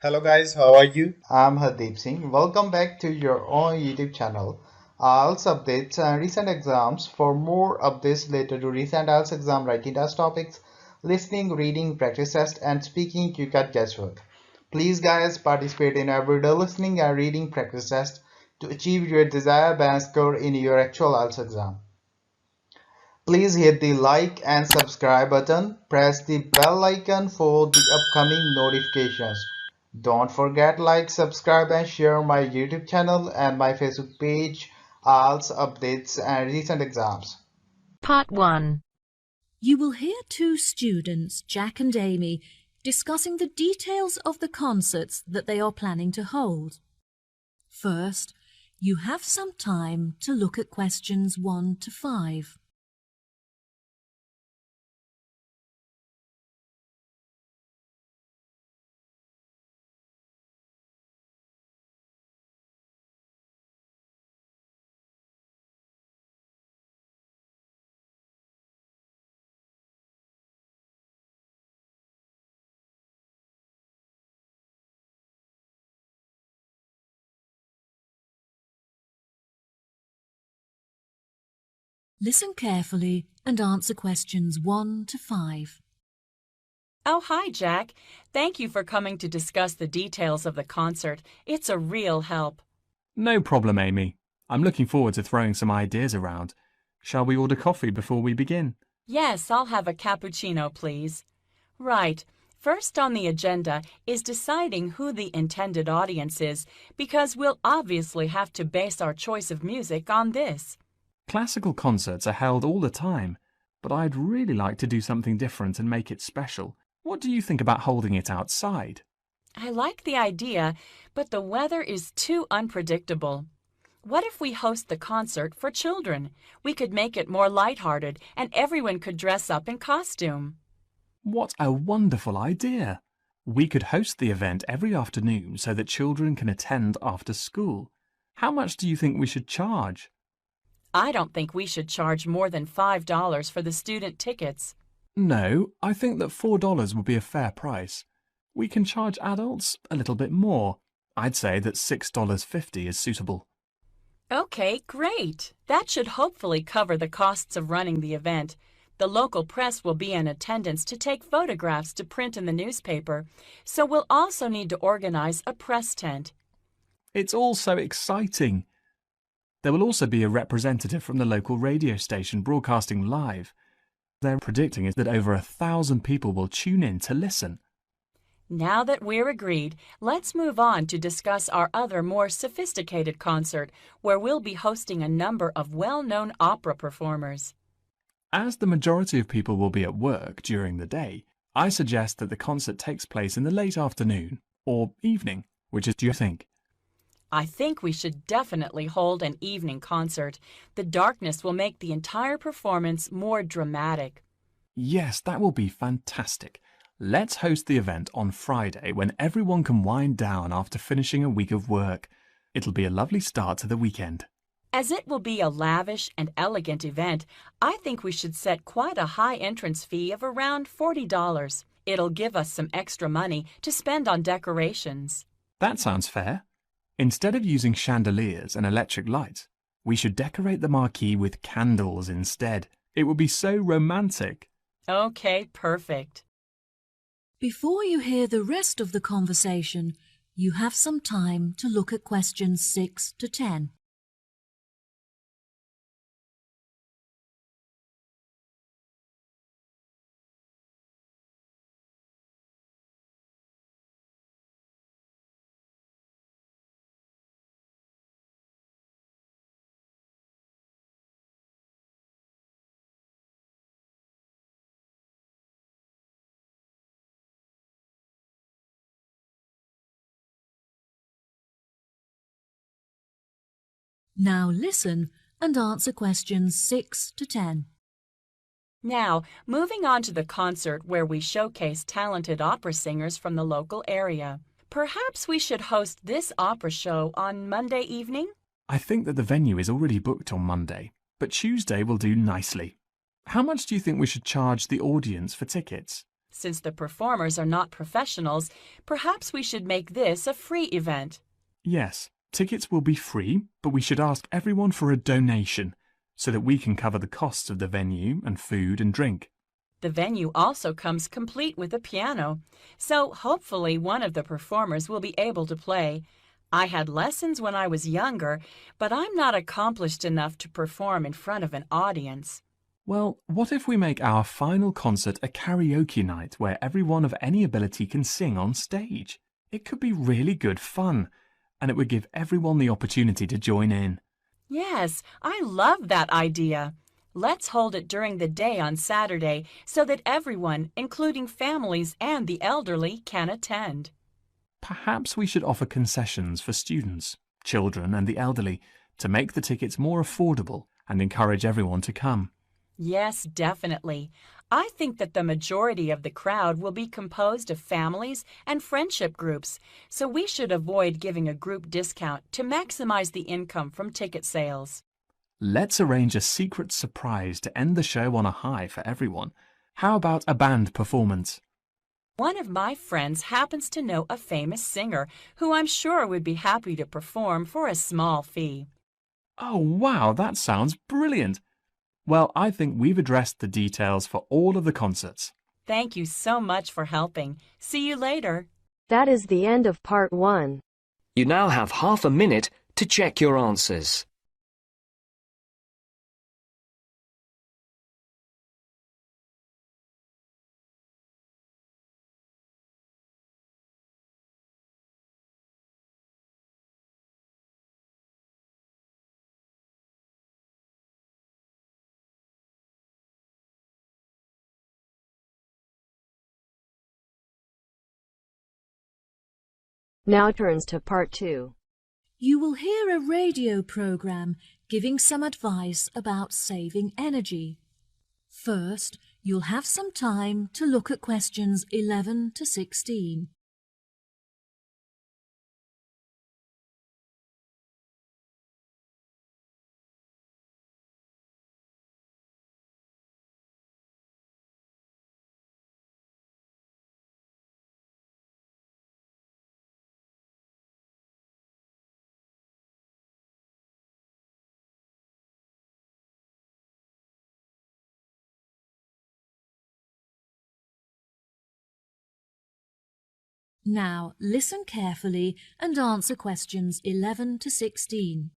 Hello guys, how are you? I'm Hardeep Singh. Welcome back to your own YouTube channel. IELTS updates and recent exams. For more updates related to recent IELTS exam writing test topics, listening, reading, practice test, and speaking, you got guesswork. Please, guys, participate in everyday listening and reading practice test to achieve your desired band score in your actual IELTS exam. Please hit the like and subscribe button. Press the bell icon for the upcoming notifications. Don't forget like, subscribe and share my YouTube channel and my Facebook page, IELTS updates and recent exams. Part 1. You will hear two students, Jack and Amy, discussing the details of the concerts that they are planning to hold. First, you have some time to look at questions 1 to 5. Listen carefully and answer questions 1 to 5. Oh, hi, Jack. Thank you for coming to discuss the details of the concert. It's a real help. No problem, Amy. I'm looking forward to throwing some ideas around. Shall we order coffee before we begin? Yes, I'll have a cappuccino, please. Right. First on the agenda is deciding who the intended audience is, because we'll obviously have to base our choice of music on this. Classical concerts are held all the time, but I'd really like to do something different and make it special. What do you think about holding it outside? I like the idea, but the weather is too unpredictable. What if we host the concert for children? We could make it more lighthearted and everyone could dress up in costume. What a wonderful idea! We could host the event every afternoon so that children can attend after school. How much do you think we should charge? I don't think we should charge more than $5 for the student tickets. No, I think that $4 would be a fair price. We can charge adults a little bit more. I'd say that $6.50 is suitable. Okay, great. That should hopefully cover the costs of running the event. The local press will be in attendance to take photographs to print in the newspaper, so we'll also need to organize a press tent. It's all so exciting. There will also be a representative from the local radio station broadcasting live. They're predicting is that over 1,000 people will tune in to listen. Now that we're agreed, let's move on to discuss our other more sophisticated concert, where we'll be hosting a number of well-known opera performers. As the majority of people will be at work during the day, I suggest that the concert takes place in the late afternoon or evening. Which do you think? I think we should definitely hold an evening concert. The darkness will make the entire performance more dramatic. Yes, that will be fantastic. Let's host the event on Friday when everyone can wind down after finishing a week of work. It'll be a lovely start to the weekend. As it will be a lavish and elegant event, I think we should set quite a high entrance fee of around $40. It'll give us some extra money to spend on decorations. That sounds fair. Instead of using chandeliers and electric lights, we should decorate the marquee with candles instead. It would be so romantic. Okay, perfect. Before you hear the rest of the conversation, you have some time to look at questions 6 to 10. Now listen and answer questions 6 to 10. Now, moving on to the concert where we showcase talented opera singers from the local area. Perhaps we should host this opera show on Monday evening? I think that the venue is already booked on Monday, but Tuesday will do nicely. How much do you think we should charge the audience for tickets? Since the performers are not professionals, perhaps we should make this a free event. Yes, tickets will be free, but we should ask everyone for a donation so that we can cover the costs of the venue and food and drink. The venue also comes complete with a piano, so hopefully one of the performers will be able to play. I had lessons when I was younger, but I'm not accomplished enough to perform in front of an audience. Well, what if we make our final concert a karaoke night where everyone of any ability can sing on stage? It could be really good fun, and it would give everyone the opportunity to join in. Yes, I love that idea. Let's hold it during the day on Saturday so that everyone, including families and the elderly, can attend. Perhaps we should offer concessions for students, children and the elderly to make the tickets more affordable and encourage everyone to come. Yes, definitely. I think that the majority of the crowd will be composed of families and friendship groups, so we should avoid giving a group discount to maximize the income from ticket sales. Let's arrange a secret surprise to end the show on a high for everyone. How about a band performance? One of my friends happens to know a famous singer who I'm sure would be happy to perform for a small fee. Oh, wow, that sounds brilliant! Well, I think we've addressed the details for all of the concerts. Thank you so much for helping. See you later. That is the end of part 1. You now have half a minute to check your answers. Now turns to part 2. You will hear a radio program giving some advice about saving energy. First, you'll have some time to look at questions 11 to 16. Now, listen carefully and answer questions 11 to 16.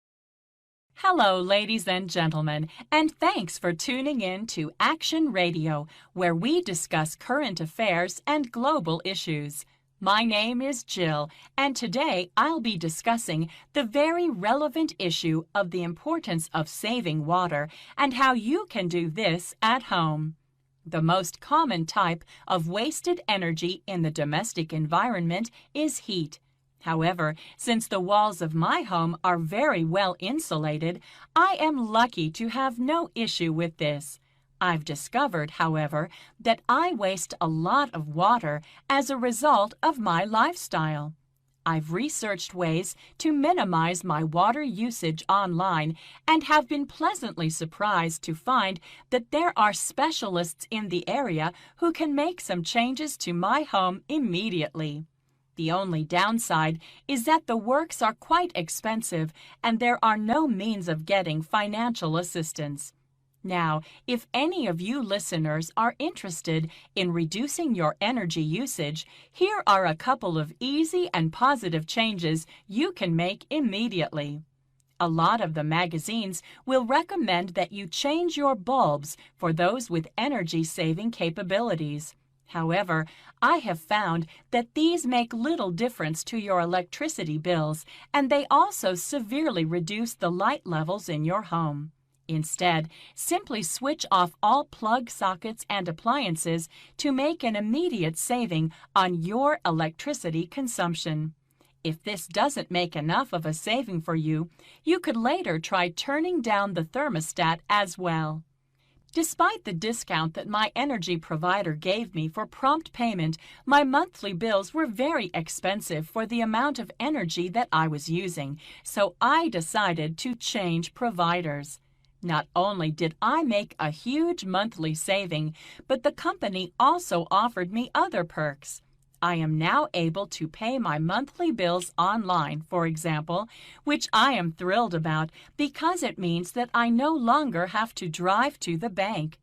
Hello, ladies and gentlemen, and thanks for tuning in to Action Radio, where we discuss current affairs and global issues. My name is Jill, and today I'll be discussing the very relevant issue of the importance of saving water and how you can do this at home. The most common type of wasted energy in the domestic environment is heat. However, since the walls of my home are very well insulated, I am lucky to have no issue with this. I've discovered, however, that I waste a lot of water as a result of my lifestyle. I've researched ways to minimize my water usage online and have been pleasantly surprised to find that there are specialists in the area who can make some changes to my home immediately. The only downside is that the works are quite expensive and there are no means of getting financial assistance. Now, if any of you listeners are interested in reducing your energy usage, here are a couple of easy and positive changes you can make immediately. A lot of the magazines will recommend that you change your bulbs for those with energy-saving capabilities. However, I have found that these make little difference to your electricity bills, and they also severely reduce the light levels in your home. Instead, simply switch off all plug sockets and appliances to make an immediate saving on your electricity consumption. If this doesn't make enough of a saving for you, you could later try turning down the thermostat as well. Despite the discount that my energy provider gave me for prompt payment, my monthly bills were very expensive for the amount of energy that I was using, so I decided to change providers. Not only did I make a huge monthly saving, but the company also offered me other perks. I am now able to pay my monthly bills online, for example, which I am thrilled about because it means that I no longer have to drive to the bank.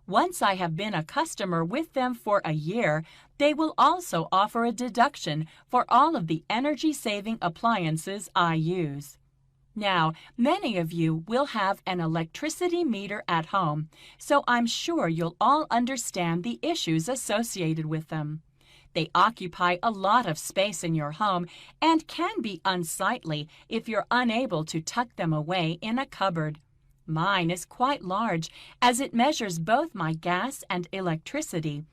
Once I have been a customer with them for a year, they will also offer a deduction for all of the energy-saving appliances I use. Now, many of you will have an electricity meter at home, so I'm sure you'll all understand the issues associated with them. They occupy a lot of space in your home and can be unsightly if you're unable to tuck them away in a cupboard. Mine is quite large as it measures both my gas and electricity,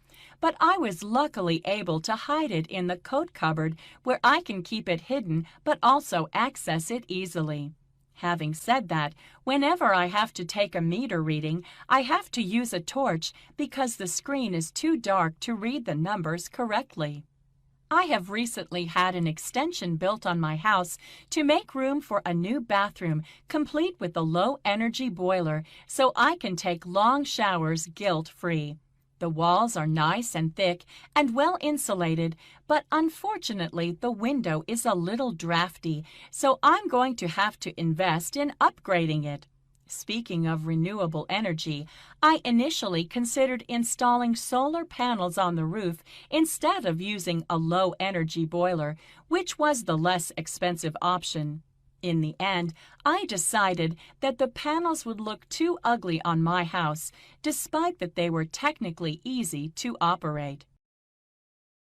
but I was luckily able to hide it in the coat cupboard where I can keep it hidden but also access it easily. Having said that, whenever I have to take a meter reading, I have to use a torch because the screen is too dark to read the numbers correctly. I have recently had an extension built on my house to make room for a new bathroom complete with a low-energy boiler so I can take long showers guilt-free. The walls are nice and thick and well insulated, but unfortunately the window is a little drafty, so I'm going to have to invest in upgrading it. Speaking of renewable energy, I initially considered installing solar panels on the roof instead of using a low-energy boiler, which was the less expensive option. In the end, I decided that the panels would look too ugly on my house, despite that they were technically easy to operate.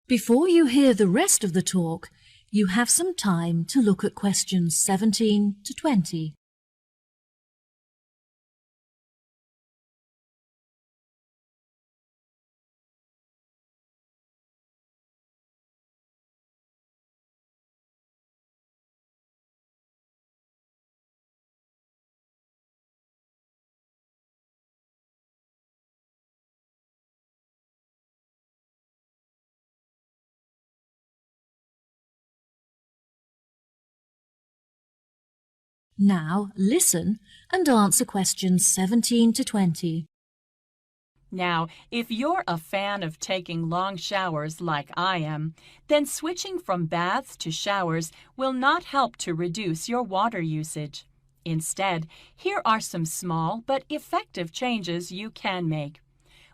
Before you hear the rest of the talk, you have some time to look at questions 17 to 20. Now listen and answer questions 17 to 20. Now, if you're a fan of taking long showers like I am, then switching from baths to showers will not help to reduce your water usage. Instead, here are some small but effective changes you can make.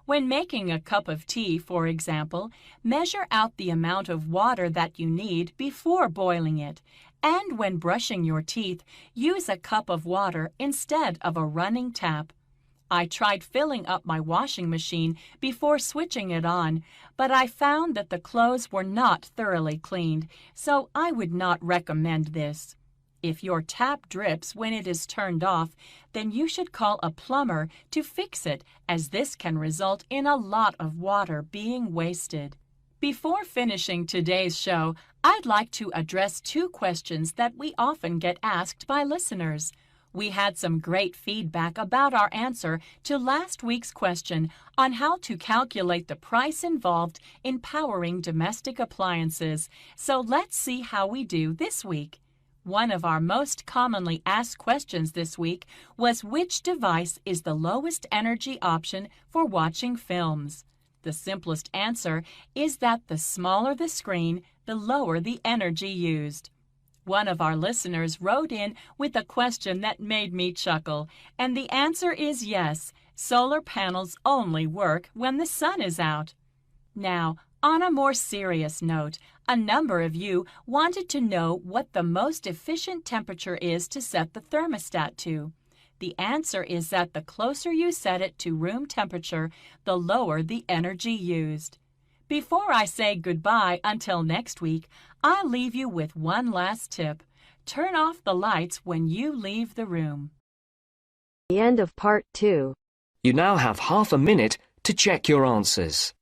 When making a cup of tea, for example, measure out the amount of water that you need before boiling it. And when brushing your teeth, use a cup of water instead of a running tap. I tried filling up my washing machine before switching it on, but I found that the clothes were not thoroughly cleaned, so I would not recommend this. If your tap drips when it is turned off, then you should call a plumber to fix it, as this can result in a lot of water being wasted. Before finishing today's show, I'd like to address two questions that we often get asked by listeners. We had some great feedback about our answer to last week's question on how to calculate the price involved in powering domestic appliances, so let's see how we do this week. One of our most commonly asked questions this week was which device is the lowest energy option for watching films. The simplest answer is that the smaller the screen, the lower the energy used. One of our listeners wrote in with a question that made me chuckle, and the answer is yes, solar panels only work when the sun is out. Now, on a more serious note, a number of you wanted to know what the most efficient temperature is to set the thermostat to. The answer is that the closer you set it to room temperature, the lower the energy used. Before I say goodbye until next week, I'll leave you with one last tip. Turn off the lights when you leave the room. The end of part 2. You now have half a minute to check your answers.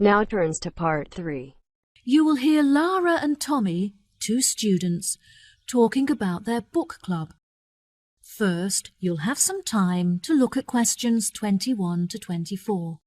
Now turns to part 3. You will hear Lara and Tommy, 2 students, talking about their book club. First, you'll have some time to look at questions 21 to 24.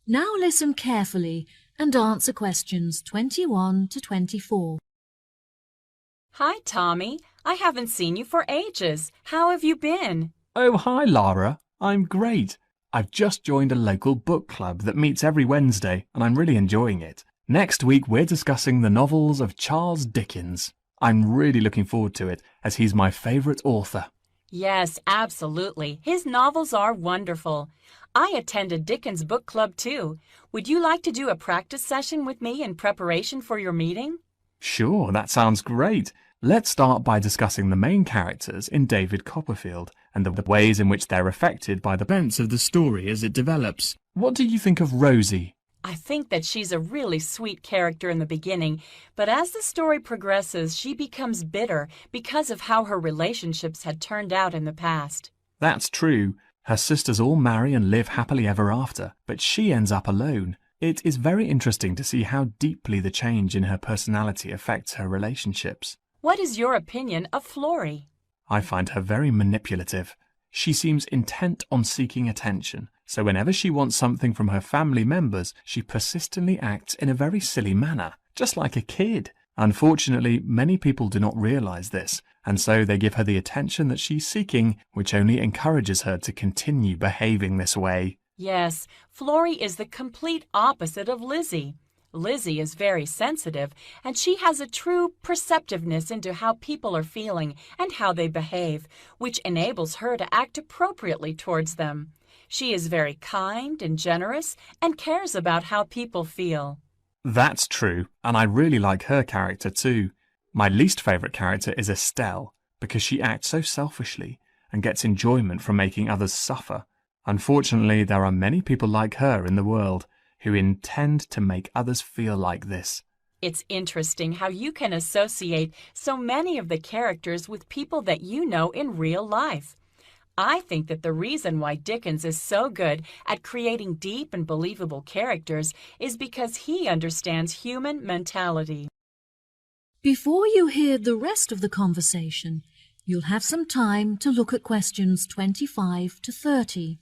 Now listen carefully and answer questions 21 to 24. Hi, Tommy. I haven't seen you for ages. How have you been? Oh, hi, Lara. I'm great. I've just joined a local book club that meets every Wednesday, and I'm really enjoying it. Next week, we're discussing the novels of Charles Dickens. I'm really looking forward to it, as he's my favourite author. Yes, absolutely. His novels are wonderful. I attended Dickens' book club too. Would you like to do a practice session with me in preparation for your meeting? Sure, that sounds great. Let's start by discussing the main characters in David Copperfield and the ways in which they're affected by the events of the story as it develops. What do you think of Rosie? I think that she's a really sweet character in the beginning, but as the story progresses, she becomes bitter because of how her relationships had turned out in the past. That's true. Her sisters all marry and live happily ever after, but she ends up alone. It is very interesting to see how deeply the change in her personality affects her relationships. What is your opinion of Florrie? I find her very manipulative. She seems intent on seeking attention, so whenever she wants something from her family members, she persistently acts in a very silly manner, just like a kid. Unfortunately, many people do not realize this, and so they give her the attention that she's seeking, which only encourages her to continue behaving this way. Yes, Florrie is the complete opposite of Lizzie. Lizzie is very sensitive, and she has a true perceptiveness into how people are feeling and how they behave, which enables her to act appropriately towards them. She is very kind and generous and cares about how people feel. That's true, and I really like her character too. My least favourite character is Estelle, because she acts so selfishly and gets enjoyment from making others suffer. Unfortunately, there are many people like her in the world who intend to make others feel like this. It's interesting how you can associate so many of the characters with people that you know in real life. I think that the reason why Dickens is so good at creating deep and believable characters is because he understands human mentality. Before you hear the rest of the conversation, you'll have some time to look at questions 25 to 30.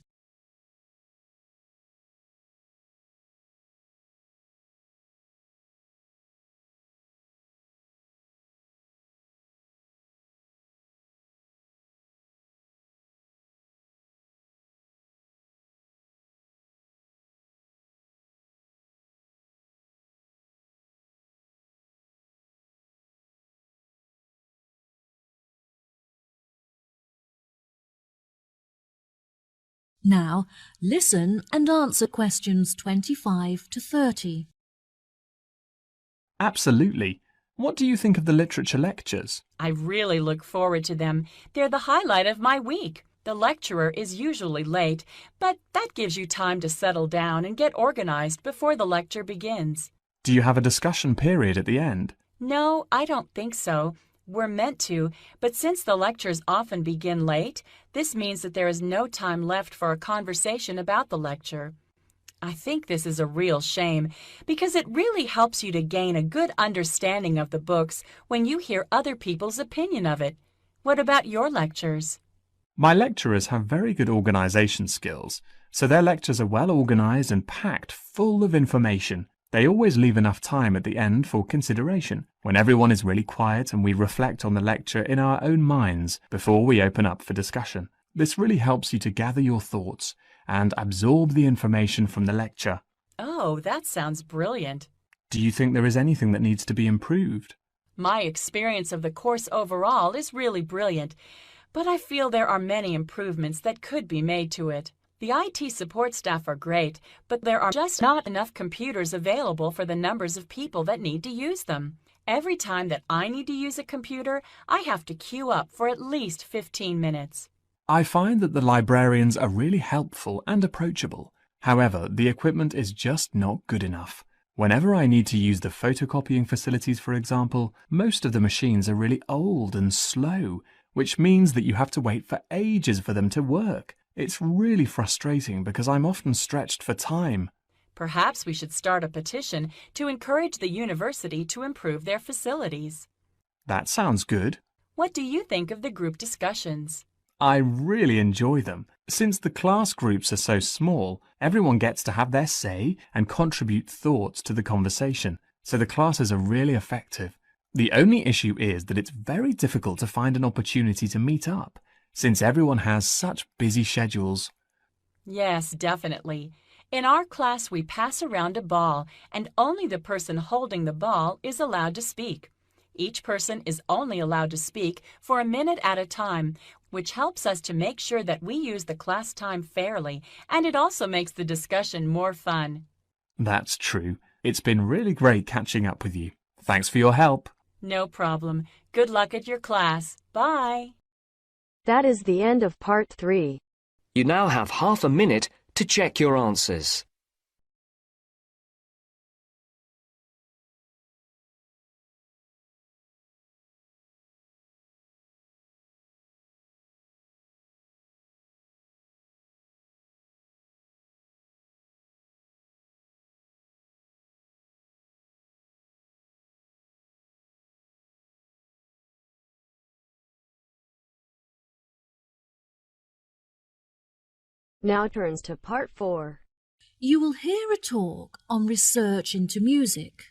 Now, listen and answer questions 25 to 30. Absolutely. What do you think of the literature lectures? I really look forward to them. They're the highlight of my week. The lecturer is usually late, but that gives you time to settle down and get organized before the lecture begins. Do you have a discussion period at the end? No, I don't think so. We're meant to, but since the lectures often begin late, this means that there is no time left for a conversation about the lecture. I think this is a real shame, because it really helps you to gain a good understanding of the books when you hear other people's opinion of it. What about your lectures? My lecturers have very good organisation skills, so their lectures are well organised and packed full of information. They always leave enough time at the end for consideration, when everyone is really quiet and we reflect on the lecture in our own minds before we open up for discussion. This really helps you to gather your thoughts and absorb the information from the lecture. Oh, that sounds brilliant. Do you think there is anything that needs to be improved? My experience of the course overall is really brilliant, but I feel there are many improvements that could be made to it. The IT support staff are great, but there are just not enough computers available for the numbers of people that need to use them. Every time that I need to use a computer, I have to queue up for at least 15 minutes. I find that the librarians are really helpful and approachable. However, the equipment is just not good enough. Whenever I need to use the photocopying facilities, for example, most of the machines are really old and slow, which means that you have to wait for ages for them to work. It's really frustrating because I'm often stretched for time. Perhaps we should start a petition to encourage the university to improve their facilities. That sounds good. What do you think of the group discussions? I really enjoy them. Since the class groups are so small, everyone gets to have their say and contribute thoughts to the conversation, so the classes are really effective. The only issue is that it's very difficult to find an opportunity to meet up, since everyone has such busy schedules. Yes, definitely. In our class, we pass around a ball, and only the person holding the ball is allowed to speak. Each person is only allowed to speak for a minute at a time, which helps us to make sure that we use the class time fairly, and it also makes the discussion more fun. That's true. It's been really great catching up with you. Thanks for your help. No problem. Good luck at your class. Bye. That is the end of part 3. You now have half a minute to check your answers. Now turns to part 4. You will hear a talk on research into music.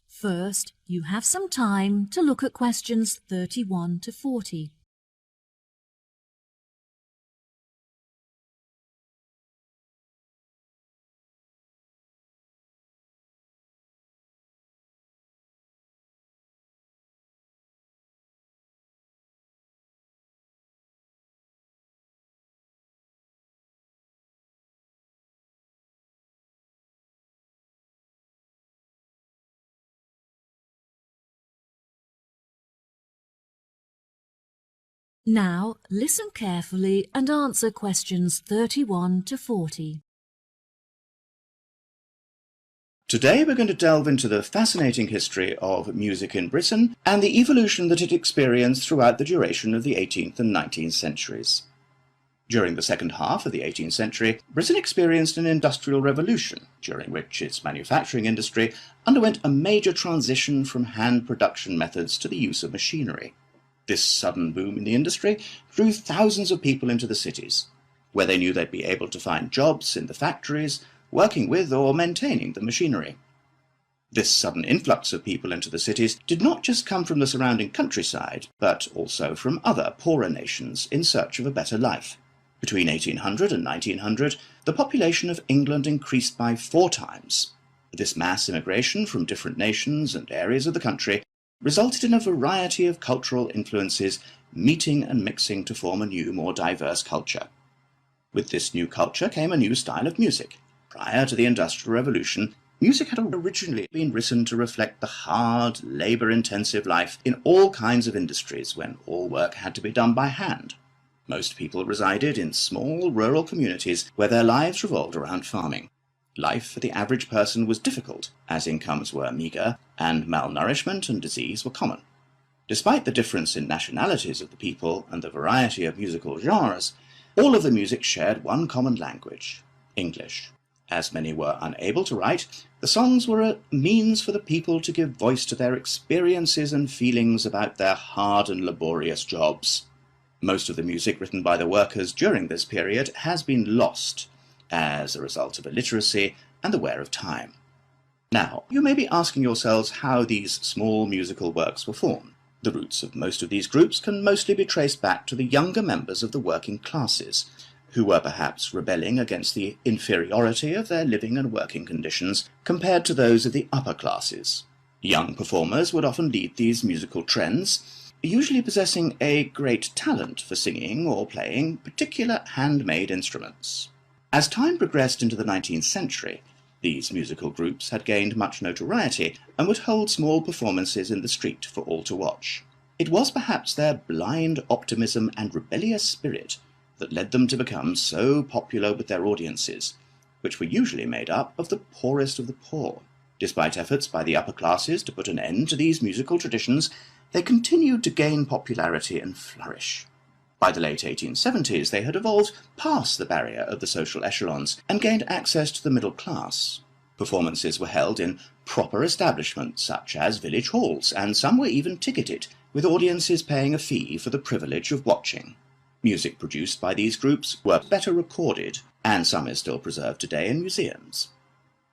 First, you have some time to look at questions 31 to 40. Now, listen carefully and answer questions 31 to 40. Today we're going to delve into the fascinating history of music in Britain and the evolution that it experienced throughout the duration of the 18th and 19th centuries. During the second half of the 18th century, Britain experienced an industrial revolution, during which its manufacturing industry underwent a major transition from hand production methods to the use of machinery. This sudden boom in the industry drew thousands of people into the cities, where they knew they'd be able to find jobs in the factories, working with or maintaining the machinery. This sudden influx of people into the cities did not just come from the surrounding countryside, but also from other poorer nations in search of a better life. Between 1800 and 1900, the population of England increased by 4 times. This mass immigration from different nations and areas of the country resulted in a variety of cultural influences meeting and mixing to form a new, more diverse culture. With this new culture came a new style of music. Prior to the Industrial Revolution, music had originally been written to reflect the hard, labour-intensive life in all kinds of industries when all work had to be done by hand. Most people resided in small, rural communities where their lives revolved around farming. Life for the average person was difficult, as incomes were meagre, and malnourishment and disease were common. Despite the difference in nationalities of the people and the variety of musical genres, all of the music shared one common language, English. As many were unable to write, the songs were a means for the people to give voice to their experiences and feelings about their hard and laborious jobs. Most of the music written by the workers during this period has been lost, as a result of illiteracy and the wear of time. Now, you may be asking yourselves how these small musical works were formed. The roots of most of these groups can mostly be traced back to the younger members of the working classes, who were perhaps rebelling against the inferiority of their living and working conditions compared to those of the upper classes. Young performers would often lead these musical trends, usually possessing a great talent for singing or playing particular handmade instruments. As time progressed into the 19th century, these musical groups had gained much notoriety and would hold small performances in the street for all to watch. It was perhaps their blind optimism and rebellious spirit that led them to become so popular with their audiences, which were usually made up of the poorest of the poor. Despite efforts by the upper classes to put an end to these musical traditions, they continued to gain popularity and flourish. By the late 1870s, they had evolved past the barrier of the social echelons and gained access to the middle class. Performances were held in proper establishments such as village halls, and some were even ticketed, with audiences paying a fee for the privilege of watching. Music produced by these groups were better recorded, and some is still preserved today in museums.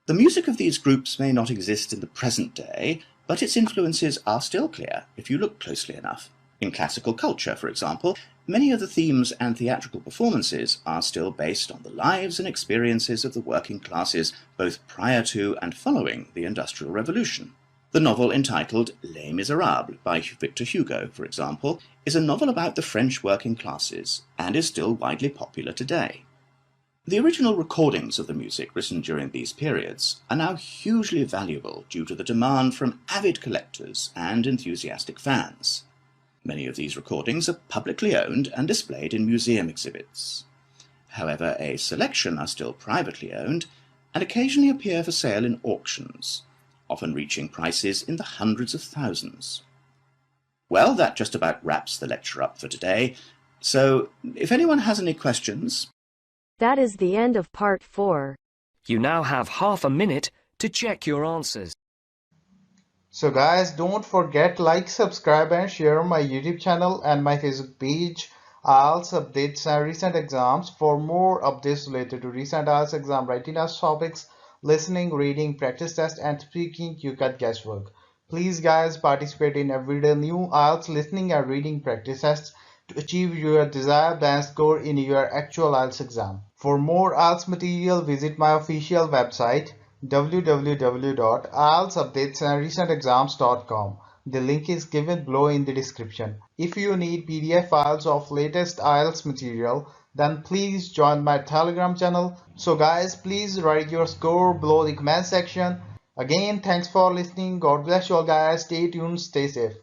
The music of these groups may not exist in the present day, but its influences are still clear if you look closely enough. In classical culture, for example, many of the themes and theatrical performances are still based on the lives and experiences of the working classes both prior to and following the Industrial Revolution. The novel entitled Les Miserables by Victor Hugo, for example, is a novel about the French working classes and is still widely popular today. The original recordings of the music written during these periods are now hugely valuable due to the demand from avid collectors and enthusiastic fans. Many of these recordings are publicly owned and displayed in museum exhibits. However, a selection are still privately owned and occasionally appear for sale in auctions, often reaching prices in the hundreds of thousands. Well, that just about wraps the lecture up for today. So, if anyone has any questions... That is the end of part 4. You now have half a minute to check your answers. So guys, don't forget like, subscribe and share my YouTube channel and my Facebook page, IELTS updates and recent exams. For more updates related to recent IELTS exam writing test topics, listening, reading, practice test and speaking, you got guesswork. Please guys, participate in everyday new IELTS listening and reading practice tests to achieve your desired band score in your actual IELTS exam. For more IELTS material, visit my official website www.ieltsupdatesandrecentexams.com. The link is given below in the description. If you need PDF files of latest IELTS material, then please join my Telegram channel. So guys, please write your score below the comment section. Again, thanks for listening. God bless you all guys. Stay tuned, stay safe.